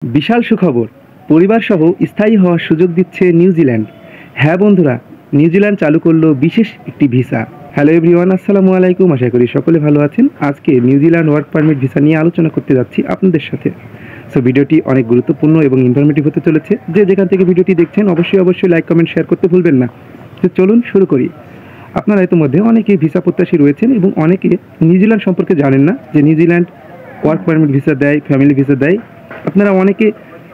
বিশাল সুখবর, পরিবার সহ স্থায়ী হওয়ার সুযোগ দিচ্ছে নিউজিল্যান্ড। হ্যাঁ বন্ধুরা, নিউজিল্যান্ড চালু করলো বিশেষ একটি ভিসা। হ্যালো এভরিওয়ান, আসসালামু আলাইকুম। আশা করি সকলে ভালো আছেন। আজকে নিউজিল্যান্ড ওয়ার্ক পারমিট ভিসা নিয়ে আলোচনা করতে যাচ্ছি আপনাদের সাথে। সো ভিডিওটি অনেক গুরুত্বপূর্ণ এবং ইনফরমেটিভ হতে চলেছে। যে যেখান থেকে ভিডিওটি দেখছেন অবশ্যই লাইক কমেন্ট শেয়ার করতে ভুলবেন না। তো চলুন শুরু করি। আপনারা ইতিমধ্যে অনেকে ভিসা প্রত্যাশী রয়েছেন এবং অনেকে নিউজিল্যান্ড সম্পর্কে জানেন না যে নিউজিল্যান্ড ওয়ার্ক পারমিট ভিসা দেয়, ফ্যামিলি ভিসা দেয়। আপনারা অনেকে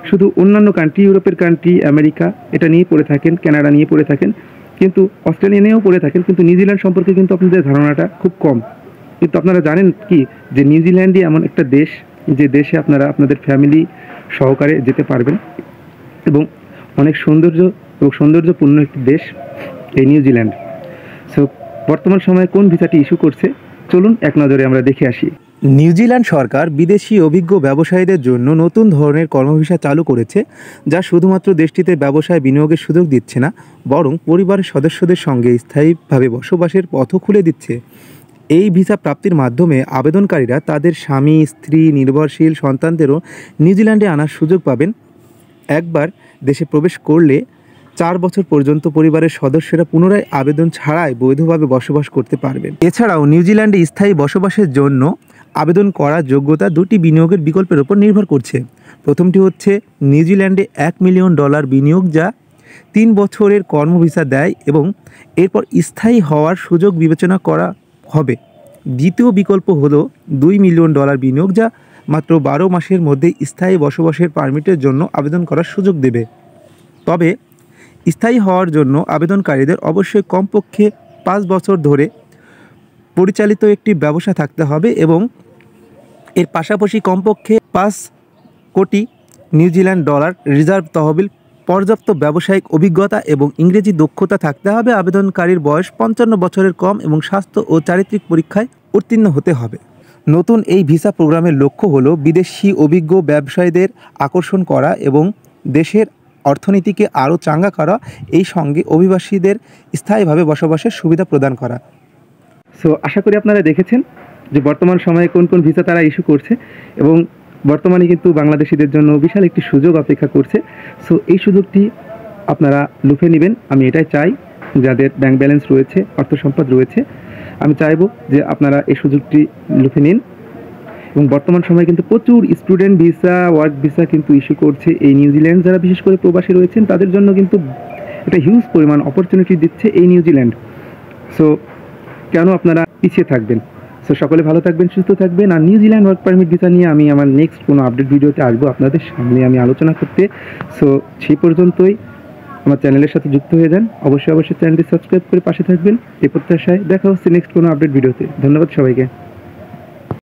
শুধু অন্যান্য কান্ট্রি, ইউরোপের কান্ট্রি, আমেরিকা এটা নিয়ে পড়ে থাকেন, কানাডা নিয়ে পড়ে থাকেন, কিন্তু অস্ট্রেলিয়া নিয়েও পড়ে থাকেন, কিন্তু নিউজিল্যান্ড সম্পর্কে কিন্তু আপনাদের ধারণাটা খুব কম। কিন্তু আপনারা জানেন কি যে নিউজিল্যান্ডই এমন একটা দেশ যে দেশে আপনারা আপনাদের ফ্যামিলি সহকারে যেতে পারবেন এবং অনেক সৌন্দর্যপূর্ণ একটি দেশ এই নিউজিল্যান্ড। সো বর্তমান সময়ে কোন ভিসাটি ইস্যু করছে চলুন এক নজরে আমরা দেখে আসি। নিউজিল্যান্ড সরকার বিদেশি অভিজ্ঞ ব্যবসায়ীদের জন্য নতুন ধরনের কর্মভিসা চালু করেছে, যা শুধুমাত্র দেশটিতে ব্যবসায় বিনিয়োগের সুযোগ দিচ্ছে না, বরং পরিবারের সদস্যদের সঙ্গে স্থায়ীভাবে বসবাসের পথও খুলে দিচ্ছে। এই ভিসা প্রাপ্তির মাধ্যমে আবেদনকারীরা তাদের স্বামী, স্ত্রী, নির্ভরশীল সন্তানদেরও নিউজিল্যান্ডে আনার সুযোগ পাবেন। একবার দেশে প্রবেশ করলে 4 বছর পর্যন্ত পরিবারের সদস্যরা পুনরায় আবেদন ছাড়াই বৈধভাবে বসবাস করতে পারবেন। এছাড়াও নিউজিল্যান্ডে স্থায়ী বসবাসের জন্য আবেদন করার যোগ্যতা দুটি বিনিয়োগের বিকল্পের উপর নির্ভর করছে। প্রথমটি হচ্ছে নিউজিল্যান্ডে $1 মিলিয়ন বিনিয়োগ, যা 3 বছরের কর্মভিসা দেয় এবং এরপর স্থায়ী হওয়ার সুযোগ বিবেচনা করা হবে। দ্বিতীয় বিকল্প হলো $2 মিলিয়ন বিনিয়োগ, যা মাত্র 12 মাসের মধ্যে স্থায়ী বসবাসের পারমিটের জন্য আবেদন করার সুযোগ দেবে। তবে স্থায়ী হওয়ার জন্য আবেদনকারীদের অবশ্যই কমপক্ষে 5 বছর ধরে পরিচালিত একটি ব্যবসা থাকতে হবে এবং এর পাশাপাশি কমপক্ষে 5 কোটি নিউজিল্যান্ড ডলার রিজার্ভ তহবিল, পর্যাপ্ত ব্যবসায়িক অভিজ্ঞতা এবং ইংরেজি দক্ষতা থাকতে হবে। আবেদনকারীর বয়স 55 বছরের কম এবং স্বাস্থ্য ও চারিত্রিক পরীক্ষায় উত্তীর্ণ হতে হবে। নতুন এই ভিসা প্রোগ্রামের লক্ষ্য হলো বিদেশি অভিজ্ঞ ব্যবসায়ীদের আকর্ষণ করা এবং দেশের অর্থনীতিকে আরও চাঙ্গা করা, এই সঙ্গে অভিবাসীদের স্থায়ীভাবে বসবাসের সুবিধা প্রদান করা। সো আশা করি আপনারা দেখেছেন যে বর্তমান সময়ে কোন কোন ভিসা তারা ইস্যু করছে এবং বর্তমানে কিন্তু বাংলাদেশিদের জন্য বিশাল একটি সুযোগ অপেক্ষা করছে। সো এই সুযোগটি আপনারা লুফে নেবেন। আমি এটাই চাই, যাদের ব্যাংক ব্যালেন্স রয়েছে, অর্থ সম্পদ রয়েছে, আমি চাইবো যে আপনারা এই সুযোগটি লুফে নিন। এবং বর্তমান সময়ে কিন্তু প্রচুর স্টুডেন্ট ভিসা, ওয়ার্ক ভিসা কিন্তু ইস্যু করছে এই নিউজিল্যান্ড। যারা বিশেষ করে প্রবাসী রয়েছেন তাদের জন্য কিন্তু এটা হিউজ পরিমাণ অপরচুনিটি দিচ্ছে এই নিউজিল্যান্ড। সো কেন আপনারা পিছিয়ে থাকবেন? সো সকলে ভালো থাকবেন, সুস্থ থাকবেন। আর নিউজিল্যান্ড ওয়ার্ক পারমিট ভিসা নিয়ে আমি আমার নেক্সট কোনো আপডেট ভিডিওতে আসবো আপনাদের সামনে আমি আলোচনা করতে। সো সেই পর্যন্তই আমার চ্যানেলের সাথে যুক্ত হয়ে যান। অবশ্যই চ্যানেলটি সাবস্ক্রাইব করে পাশে থাকবেন। এই প্রত্যাশায় দেখা হচ্ছে নেক্সট কোনো আপডেট ভিডিওতে। ধন্যবাদ সবাইকে।